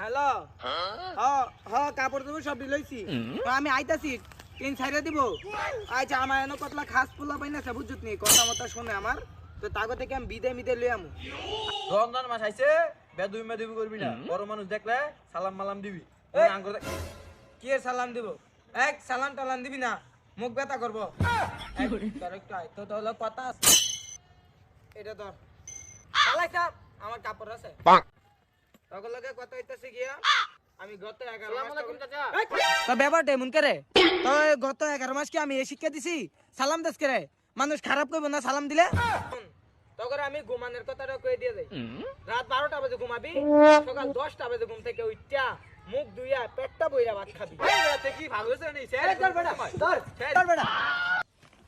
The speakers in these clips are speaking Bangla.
হ্যালো কাপড় তুমি সব দিলইছি আমি আইতাছি তিন সাইডে দিব আচ্ছা আমার এনে কতলা খাস পোলা পাই না বুঝুত নি কথা মতো শুনে আমার তো তাগো থেকে আমি বিদে মিদে লই আমু রমজান মাস আইছে বেদুই মেদুই করবি না বড় মানুষ দেখলে সালাম মালাম দিবি কি এর সালাম দিব এক সালাম টালাম দিবি না মুখ ব্যথা করবো তো তো হলো কথা আছে এটা ধর চালাইতা আমার কাপড় আছে তখন লগে কথা হইতাছে গিয়া আমি গত 11 মাস তো ব্যাপারটা এমন করে তো গত 11 মাস কি আমি এই শিক্ষা দিছি সালাম দাস করে মানুষ খারাপ করবে না সালাম দিলে তখন আমি ঘুমানোর কথাটা কই দিয়ে যাই রাত 12টা বাজে ঘুমাবি সকাল 10টা বাজে ঘুম থেকে উঠা মুখ ধুইয়া পেটটা বইরা ভাত খাবি এই রাতে কি ভাগ হইছে নি ধর বেটা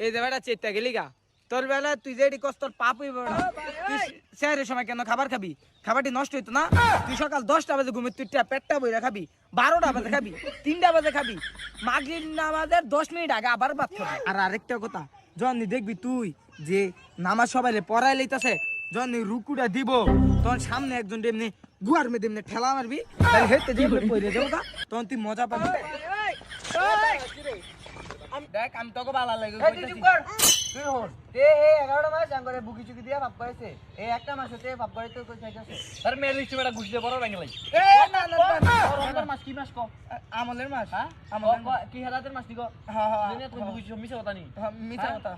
এই যে বেটা চেষ্টা গেলি গা তোর বেলা তুই যেটি কষ্ট তোর পাপ হইব না তুই শহরের সময় কেন খাবার খাবি খাবারটি নষ্ট হইতো না তুই সকাল 10টা বাজে ঘুমে তুই পেটটা বইরা খাবি 12টা বাজে খাবি 3টা বাজে খাবি মাগরিব নামাজের 10 মিনিট আগে আবার ভাত খাবি আর আরেকটা কথা যখন দেখবি তুই যে নামাজ সবাইলে পড়াই লইতাছে যখন রুকুটা দিব তখন সামনে একজন এমনি গুয়ার মেয়ে এমনি ঠেলা মারবি তাহলে হেঁটে দিয়ে পড়ে যাবো তখন তুই মজা পাবি দেখ আমি তোকে ভালো লাগে এ 11টা মাস আঙ্গরে বুকি চুকি দিয়া ভাব করেছে এই একটা মাস হতে ভাব করে তো কই চাইতাছে আর মেয়ে লিস্টে বেটা ঘুষ দিয়ে বড় ভেঙে লাই এ না রমজান মাস কি মাস কো আমলের মাস হ্যাঁ আমলের কি হালাতের মাস দিগো হ্যাঁ দুনিয়া তুমি বুঝছ মিছা কথা নি মিছা কথা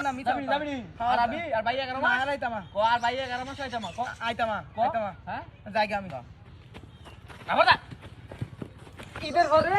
না মিছা যাবি আর আমি আর ভাই 11 মাস আইতামা কো আর ভাই 11 মাস আইতামা কো আইতামা হ্যাঁ জায়গা আমি আবার ঈদের ঘরে